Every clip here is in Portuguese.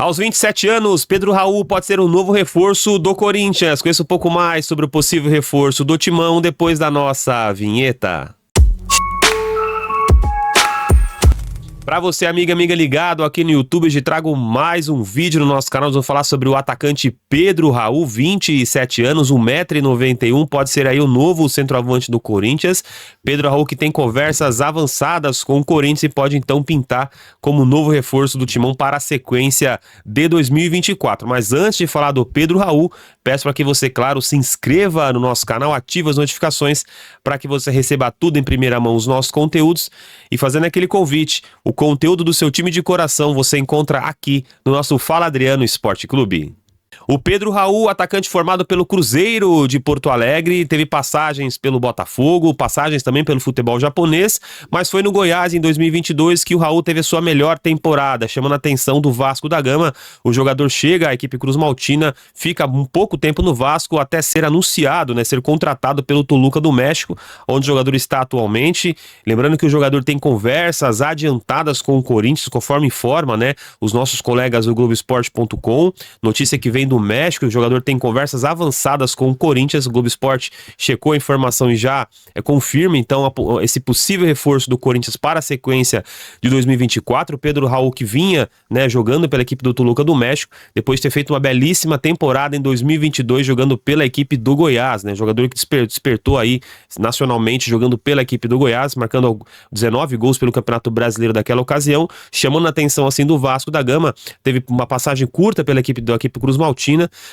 Aos 27 anos, Pedro Raul pode ser um novo reforço do Corinthians. Conheça um pouco mais sobre o possível reforço do Timão depois da nossa vinheta. Para você, amiga ligado aqui no YouTube, eu te trago mais um vídeo no nosso canal. Nós vamos falar sobre o atacante Pedro Raul, 27 anos, 1,91 m, pode ser aí o novo centroavante do Corinthians. Pedro Raul que tem conversas avançadas com o Corinthians e pode então pintar como novo reforço do Timão para a sequência de 2024. Mas antes de falar do Pedro Raul, peço para que você, claro, se inscreva no nosso canal, ative as notificações para que você receba tudo em primeira mão, os nossos conteúdos. E fazendo aquele convite, o conteúdo do seu time de coração você encontra aqui no nosso Fala Adriano Esporte Clube. O Pedro Raul, atacante formado pelo Cruzeiro de Porto Alegre, teve passagens pelo Botafogo, passagens também pelo futebol japonês, mas foi no Goiás em 2022 que o Raul teve a sua melhor temporada, chamando a atenção do Vasco da Gama. O jogador chega à equipe Cruz Maltina, fica um pouco tempo no Vasco até ser anunciado, ser contratado pelo Toluca do México, onde o jogador está atualmente. Lembrando que o jogador tem conversas adiantadas com o Corinthians, conforme informa, os nossos colegas do Globoesporte.com. Notícia que vem do México, o jogador tem conversas avançadas com o Corinthians. O Globo Esporte checou a informação e já confirma então esse possível reforço do Corinthians para a sequência de 2024. O Pedro Raul que vinha jogando pela equipe do Toluca do México, depois de ter feito uma belíssima temporada em 2022 jogando pela equipe do Goiás, jogador que despertou aí nacionalmente jogando pela equipe do Goiás, marcando 19 gols pelo Campeonato Brasileiro daquela ocasião, chamando a atenção assim do Vasco da Gama. Teve uma passagem curta pela equipe Cruz Maltina,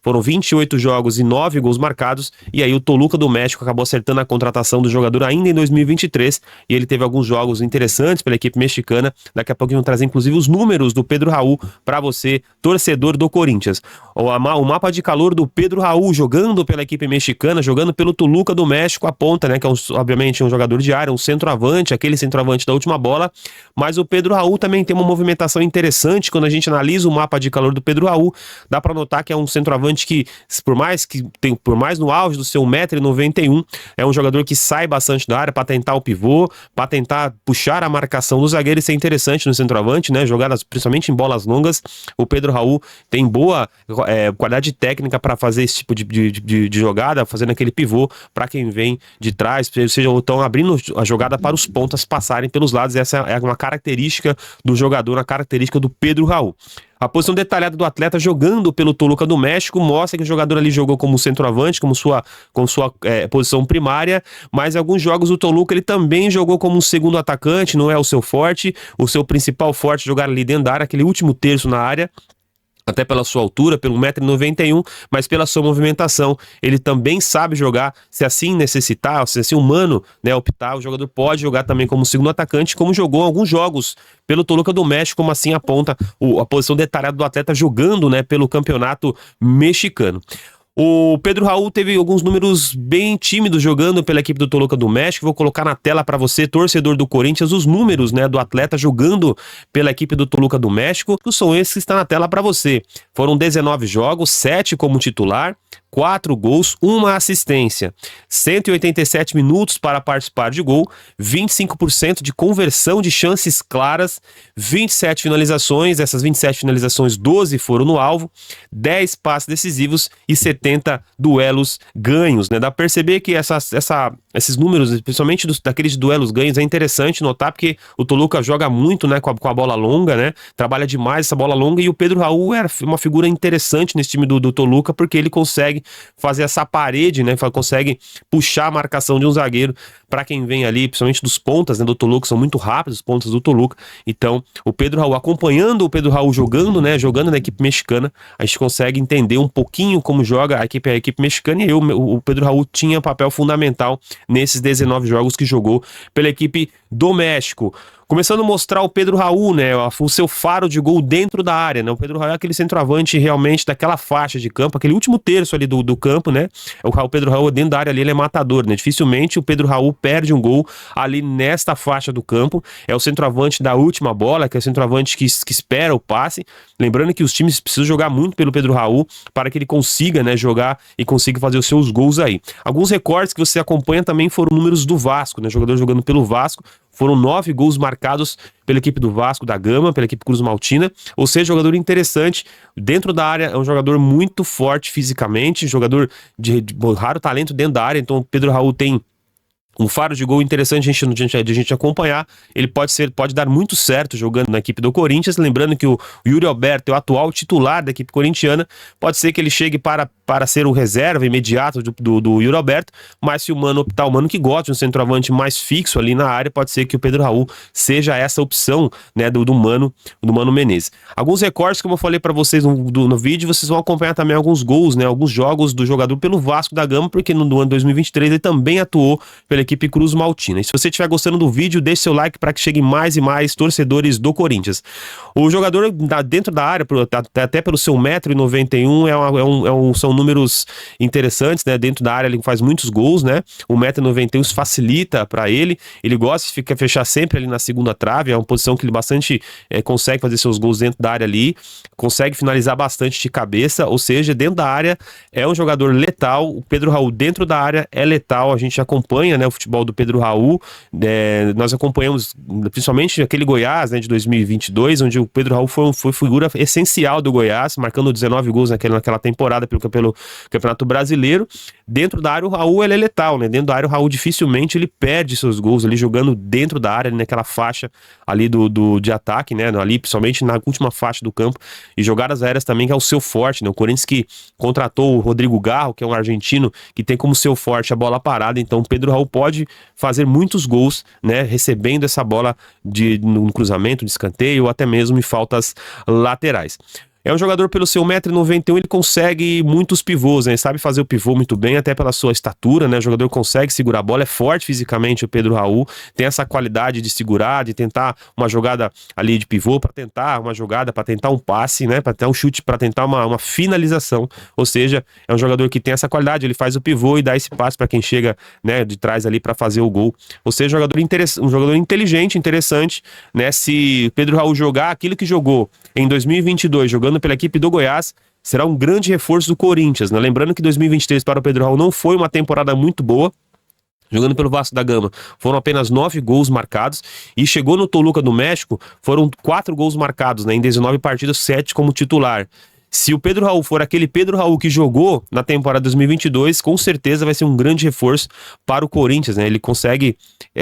foram 28 jogos e 9 gols marcados, e aí o Toluca do México acabou acertando a contratação do jogador ainda em 2023, e ele teve alguns jogos interessantes pela equipe mexicana. Daqui a pouco vamos trazer inclusive os números do Pedro Raul para você, torcedor do Corinthians. O mapa de calor do Pedro Raul jogando pela equipe mexicana, jogando pelo Toluca do México, aponta, que é obviamente um jogador de área, um centroavante, aquele centroavante da última bola, mas o Pedro Raul também tem uma movimentação interessante. Quando a gente analisa o mapa de calor do Pedro Raul, dá para notar que é um centroavante que, por mais no auge do seu 1,91 m, é um jogador que sai bastante da área para tentar o pivô, para tentar puxar a marcação do zagueiro. Isso é interessante no centroavante, jogadas principalmente em bolas longas. O Pedro Raul tem boa qualidade técnica para fazer esse tipo de jogada, fazendo aquele pivô para quem vem de trás, seja, estão abrindo a jogada para os pontas passarem pelos lados. Essa é uma característica do jogador, uma característica do Pedro Raul. A posição detalhada do atleta jogando pelo Toluca do México mostra que o jogador ali jogou como centroavante, como sua posição primária, mas em alguns jogos o Toluca ele também jogou como um segundo atacante. Não é o seu forte, o seu principal forte é jogar ali dentro da área, aquele último terço na área, até pela sua altura, pelo 1,91 m, mas pela sua movimentação. Ele também sabe jogar, se assim necessitar, se assim o humano optar, o jogador pode jogar também como segundo atacante, como jogou em alguns jogos pelo Toluca do México, como assim aponta a posição detalhada do atleta jogando pelo campeonato mexicano. O Pedro Raul teve alguns números bem tímidos jogando pela equipe do Toluca do México. Vou colocar na tela para você, torcedor do Corinthians, os números do atleta jogando pela equipe do Toluca do México. São esses que estão na tela para você. Foram 19 jogos, 7 como titular, 4 gols, 1 assistência, 187 minutos para participar de gol, 25% de conversão de chances claras, 27 finalizações, essas 27 finalizações, 12 foram no alvo, 10 passes decisivos e 70 duelos ganhos. Dá para perceber que esses números, principalmente daqueles duelos ganhos, é interessante notar, porque o Toluca joga muito com a bola longa, trabalha demais essa bola longa, e o Pedro Raul é uma figura interessante nesse time do Toluca, porque ele consegue fazer essa parede, consegue puxar a marcação de um zagueiro para quem vem ali, principalmente dos pontas do Toluca, são muito rápidos os pontas do Toluca. Então o Pedro Raul, acompanhando o Pedro Raul jogando na equipe mexicana, a gente consegue entender um pouquinho como joga a equipe mexicana, e o Pedro Raul tinha papel fundamental nesses 19 jogos que jogou pela equipe do México. Começando a mostrar o Pedro Raul, o seu faro de gol dentro da área, O Pedro Raul é aquele centroavante realmente daquela faixa de campo, aquele último terço ali do campo, O Pedro Raul dentro da área ali, ele é matador, Dificilmente o Pedro Raul perde um gol ali nesta faixa do campo. É o centroavante da última bola, que é o centroavante que espera o passe. Lembrando que os times precisam jogar muito pelo Pedro Raul para que ele consiga, jogar e consiga fazer os seus gols aí. Alguns recortes que você acompanha também foram números do Vasco, Jogador jogando pelo Vasco. foram 9 gols marcados pela equipe do Vasco da Gama, pela equipe Cruz Maltina, ou seja, jogador interessante, dentro da área, é um jogador muito forte fisicamente, jogador de raro talento dentro da área, então o Pedro Raul tem um faro de gol interessante de a gente acompanhar. Ele pode dar muito certo jogando na equipe do Corinthians. Lembrando que o Yuri Alberto é o atual titular da equipe corintiana. Pode ser que ele chegue para ser o reserva imediato do Yuri Alberto, mas se o Mano optar, o Mano que gosta de um centroavante mais fixo ali na área, pode ser que o Pedro Raul seja essa opção, né, do Mano Menezes. Alguns recortes, como eu falei para vocês no vídeo, vocês vão acompanhar também alguns gols, né, alguns jogos do jogador pelo Vasco da Gama, porque no ano 2023 ele também atuou pela equipe Cruz Maltina. E se você estiver gostando do vídeo, deixe seu like para que cheguem mais e mais torcedores do Corinthians. O jogador dentro da área, até pelo seu 1,91m, são números interessantes, né? Dentro da área ele faz muitos gols, né? O 1,91m isso facilita para ele. Ele gosta de fechar sempre ali na segunda trave, é uma posição que ele bastante consegue fazer seus gols dentro da área ali, consegue finalizar bastante de cabeça, ou seja, dentro da área é um jogador letal. O Pedro Raul dentro da área é letal, a gente acompanha, né, o futebol do Pedro Raul, nós acompanhamos principalmente aquele Goiás, né, de 2022, onde o Pedro Raul foi figura essencial do Goiás, marcando 19 gols naquela temporada pelo Campeonato Brasileiro. Dentro da área o Raul ele é letal, né? Dentro da área o Raul dificilmente ele perde seus gols ali jogando dentro da área, naquela faixa ali de ataque, né? Ali principalmente na última faixa do campo, e jogadas aéreas também, que é o seu forte, né? O Corinthians que contratou o Rodrigo Garro, que é um argentino que tem como seu forte a bola parada, então o Pedro Raul pode fazer muitos gols, né? Recebendo essa bola no cruzamento, de escanteio ou até mesmo em faltas laterais. É um jogador pelo seu 1,91m, ele consegue muitos pivôs, né? Ele sabe fazer o pivô muito bem, até pela sua estatura, né? O jogador consegue segurar a bola, é forte fisicamente o Pedro Raul, tem essa qualidade de segurar, de tentar uma jogada ali de pivô, para tentar uma jogada, para tentar um passe, né? Para tentar um chute, para tentar uma finalização. Ou seja, é um jogador que tem essa qualidade, ele faz o pivô e dá esse passe para quem chega, né, de trás ali para fazer o gol. Ou seja, um jogador inteligente, interessante, né? Se Pedro Raul jogar aquilo que jogou em 2022, jogando pela equipe do Goiás, será um grande reforço do Corinthians, né? Lembrando que 2023 para o Pedro Raul não foi uma temporada muito boa, jogando pelo Vasco da Gama, foram apenas 9 gols marcados, e chegou no Toluca do México, foram 4 gols marcados, né? Em 19 partidas, 7 como titular. Se o Pedro Raul for aquele Pedro Raul que jogou na temporada 2022, com certeza vai ser um grande reforço para o Corinthians, né? Ele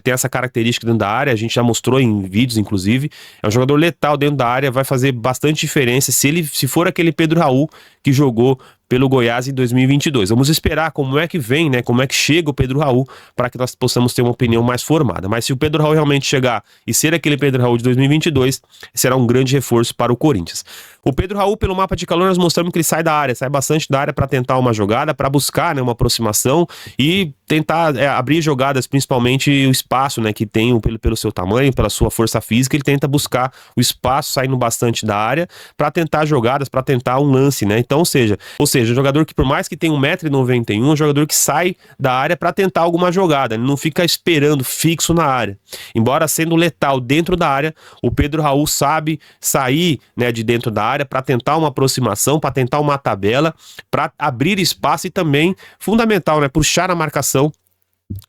tem essa característica dentro da área, a gente já mostrou em vídeos, inclusive. É um jogador letal dentro da área, vai fazer bastante diferença se for aquele Pedro Raul que jogou pelo Goiás em 2022. Vamos esperar como é que vem, né? Como é que chega o Pedro Raul, para que nós possamos ter uma opinião mais formada. Mas se o Pedro Raul realmente chegar e ser aquele Pedro Raul de 2022, será um grande reforço para o Corinthians. O Pedro Raul, pelo mapa de calor, nós mostramos que ele sai da área, sai bastante da área para tentar uma jogada, para buscar, né, uma aproximação e tentar abrir jogadas, principalmente o espaço, né, que tem pelo seu tamanho, pela sua força física. Ele tenta buscar o espaço saindo bastante da área para tentar jogadas, para tentar um lance, né? Então, ou seja, um jogador que, por mais que tenha 1,91m, é um jogador que sai da área para tentar alguma jogada, ele não fica esperando fixo na área. Embora sendo letal dentro da área, o Pedro Raul sabe sair, né, de dentro da área para tentar uma aproximação, para tentar uma tabela, para abrir espaço e também, fundamental, né, puxar a marcação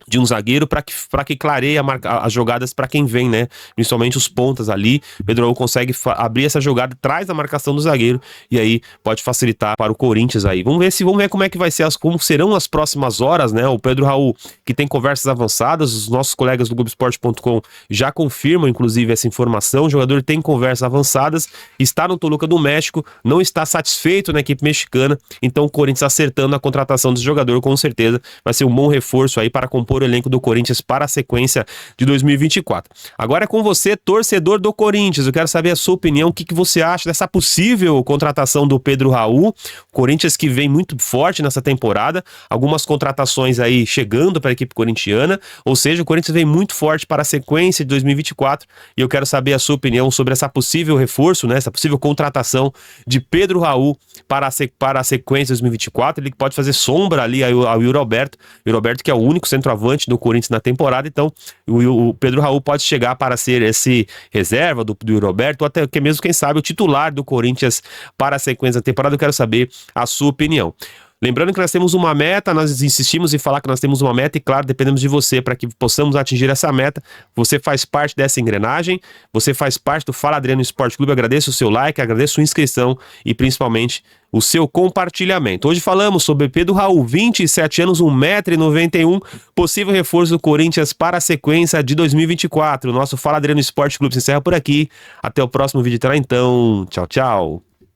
de um zagueiro para que clareie as jogadas para quem vem, né? Principalmente os pontas ali. Pedro Raul consegue abrir essa jogada, traz a marcação do zagueiro e aí pode facilitar para o Corinthians aí. Vamos ver como é que vai ser, como serão as próximas horas, né? O Pedro Raul, que tem conversas avançadas, os nossos colegas do Globoesporte.com já confirmam, inclusive, essa informação. O jogador tem conversas avançadas, está no Toluca do México, não está satisfeito na equipe mexicana, então o Corinthians acertando a contratação desse jogador, com certeza vai ser um bom reforço aí para compor o elenco do Corinthians para a sequência de 2024. Agora é com você, torcedor do Corinthians. Eu quero saber a sua opinião, o que você acha dessa possível contratação do Pedro Raul. Corinthians que vem muito forte nessa temporada, algumas contratações aí chegando para a equipe corintiana, ou seja, o Corinthians vem muito forte para a sequência de 2024 e eu quero saber a sua opinião sobre essa possível reforço, né, essa possível contratação de Pedro Raul para a sequência de 2024. Ele pode fazer sombra ali ao Yuri Alberto, que é o único centroavante do Corinthians na temporada, então o Pedro Raul pode chegar para ser esse reserva do Yuri Alberto, ou até que mesmo, quem sabe, o titular do Corinthians para a sequência da temporada. Eu quero saber a sua opinião. Lembrando que nós temos uma meta, nós insistimos em falar que nós temos uma meta e, claro, dependemos de você para que possamos atingir essa meta. Você faz parte dessa engrenagem, você faz parte do Fala Adriano Esporte Clube. Agradeço o seu like, agradeço a sua inscrição e, principalmente, o seu compartilhamento. Hoje falamos sobre Pedro Raul, 27 anos, 1,91 m, possível reforço do Corinthians para a sequência de 2024. O nosso Fala Adriano Esporte Clube se encerra por aqui. Até o próximo vídeo, então. Tchau, tchau.